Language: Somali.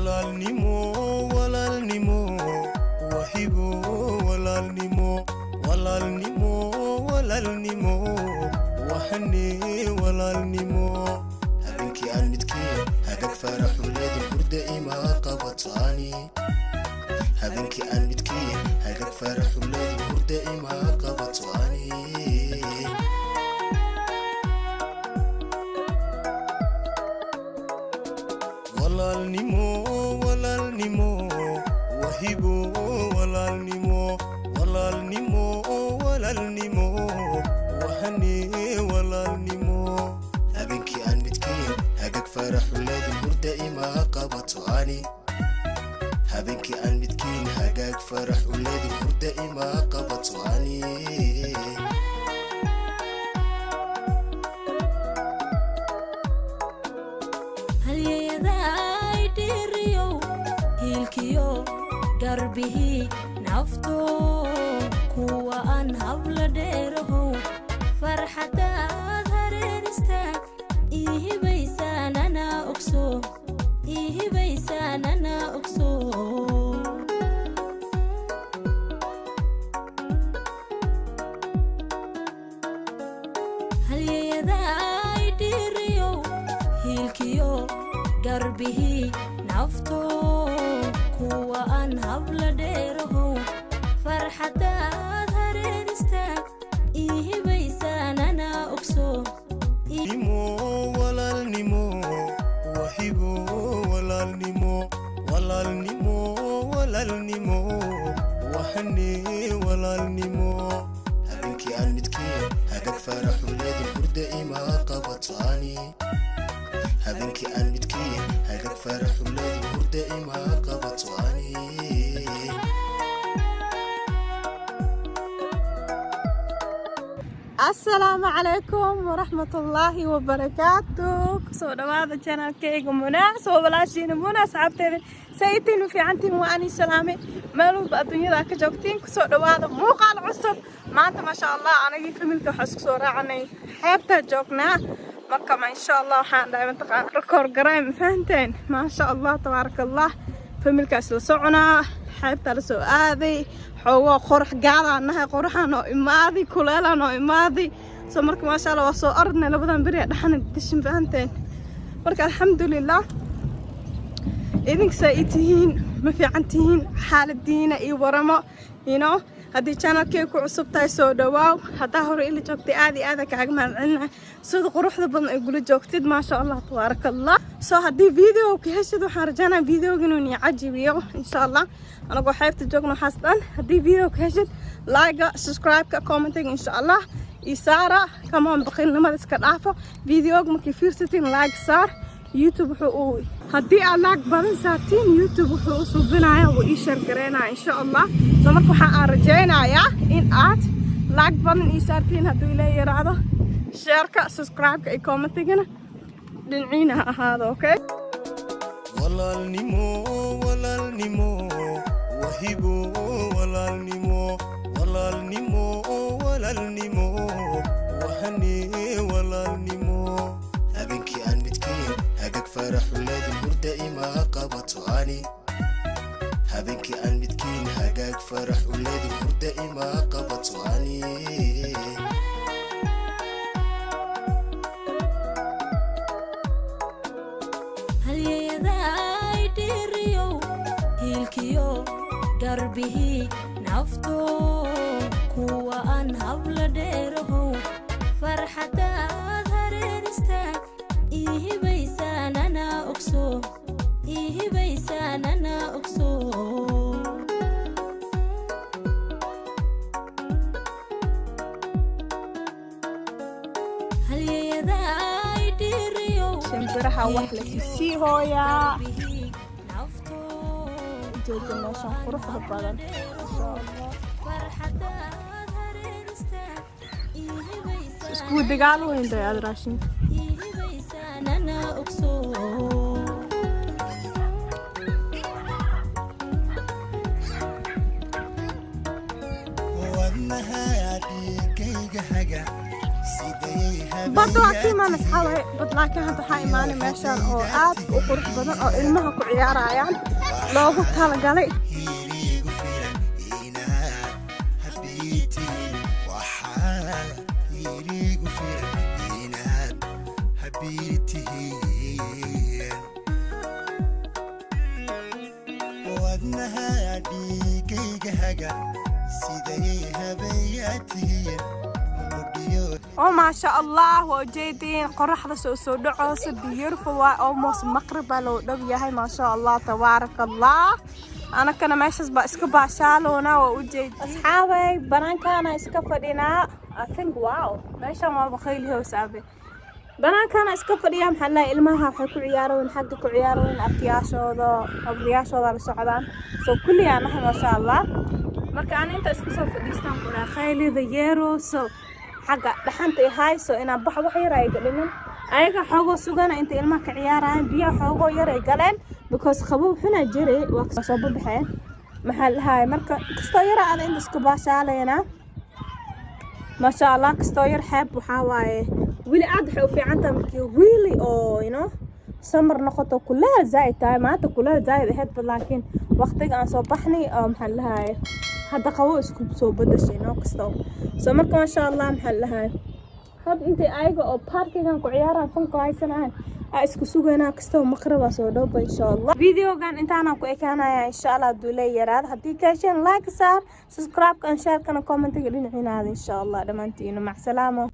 walaalnimo walaalnimo wahibo walaalnimo walaalnimo walaalnimo waxane walaalnimo habeenkii aan midkii hagag faraxu leedin hurda ima qabatani habeenkii aan midkii hagag faraxu leedin hurda ima qabatani walaalnimo walaalnimo wahibo walaalnimo walaalnimo walaalnimo waxane walaalnimo habeenkii aan midkii hagag faraxu leedin hurda ima qabatani habeenkii aan midkii hagag faraxu leedin hurda ima qabatani garbihi nafto kuwa aan habla dheeraho farxadaad hareerista ihibaysaanana ogso halyeeyaday dhiriyo hiilkiyo garbihi nafto kuwa aan habla dheeraho farxadaad hareerista ihibaysaanana ogso nimo walaalnimo wahibo walaalnimo walaalnimo walaalnimo waxane walaalnimo habeenkii aan midkii hagag faraxu leedin hurda ima qabatani habeenkii aan midkii hagag faraxu leedin hurda ima qabatani السلام عليكم ورحمة الله وبركاته. كسو دواada channelkayga munaas oo walaashiina munaas abteeda saytiin fi cantiin waani salaame meelba adduunyada ka joogtiin kusoo dhawaada muuqaal cusub maanta ma sha Allah anagii familka waxa isku soo raacanay xeebta joognaa marka ma insha Allah waxaan dhahay taqaan record gareem fahanteen ma sha Allah tabarakallah familkaas la soconaa xeebta la soo aaday xoogo qorx gaadanahay qorxan oo imaadi kuleelan oo imaadi soo marka ma sha Allah waa soo arnay labadan bari dhaxan dishin fahanteen marka alxamdulillah idinka saayitihiin ma fiicantihiin xaaladiina iyo waramo haddii channelkay ku cusub tahay soo dhawaaw haddaa hore ila joogtay aad iyo aad kaaga mahadcelinahay sida quruxda badan ay gula joogtid ma sha Allah tabarakallah soo haddii video ka heshid waxaan rajaynayaa videoga inuu ni cajibiyo insha Allah anagoo xeebta joogno xasdan haddii video ka heshid like subscribe ka commenting insha Allah isaara kama baqilnimada iska dhaafo videoga markii fiirsatiin like saar YouTube wuxuu haddii aad like badan saartiin YouTube wuxuu subinayaa oo ii share gareynaa insha Allah soo marka waxaan rajaynayaa in aad like badan ii saartiin haddii ilaahay yiraahdo share-ka subscribe-ka iyo comment-gana dhinaciina ha ahaado okay walaalnimo walaalnimo wahibo walaalnimo walaalnimo walaalnimo waxane walaalnimo habeenkii aan midkii hagag faraxu leedin hurda ima qabatani habeenkii aan midkii hagag faraxu leedin hurda ima qabatani halyeeyaday dhiriyo hiilkiyo garbihi nafto kuwa aan habla dheeraho farxadaad hareerista ihibaysaanana ogso halyeeyaday dhiriyo shimbiraha wax la sii hooyaa jooga meeshan quruxda badan insha Allah farxadaad hareerista isku dagaal weyn dayaad raashin ihibaysaanana ogso wadnaha adigayga haga sidee بدو ما نصحابي بدلاكي هذا حاي ماني ماشان أو آد وقرط بدن أو إلمها كعيار عيان لو قلت هلا قالي ودنها ديكي هجا سيديها بياتي ما شاء الله وجيدين قرحة سو دعوة بيرفوا أو موس مقربة لو دبي هاي ما شاء الله تبارك الله أنا كنا ماشي بسكبا شالونا ووجيد أصحابي بنان كان إسكفدينا I think واو ماشي ما بخيل هو سابي بنان كان إسكفدينا محلا إلمها حكوا عيارون حقكوا عيارون أبرياشودا لسعودان سو كل يعني ما شاء الله مركا أنا أنت إسكسو فديستان كنا خيلي ذييرو سو حاجة دحنتي هاي سو إنا بحوح يراي قلنا أيها حوجو سجنا أنت إلما كعياران بيا حوجو يراي قلنا because خبوب هنا جري وقت صوب بحين محل هاي مركا كستوير على إن سكباش علينا ما شاء الله كستوير حب وحواي ويلي أضحوا في عنده مركي really you know سمر نخطو كلها زايد تاي معناته كلها زايد هاد لكن وقتك أنا صبحني محل هاي هذا قوي اسكوب سو بدشي نو كستو سو مركا ما شاء الله محل هاي هاد انت ايغا او باركيغان ku ciyaaraan fanka haysanaan isku sugeena kastoo maqraba soo dhawba insha Allah videogan intaana ku ekaanaya insha Allah duulay yaraad hadii ka heshaan like saar subscribe kan share kana comment ga dhinaciinaada insha Allah dhamaantiin ma salaamo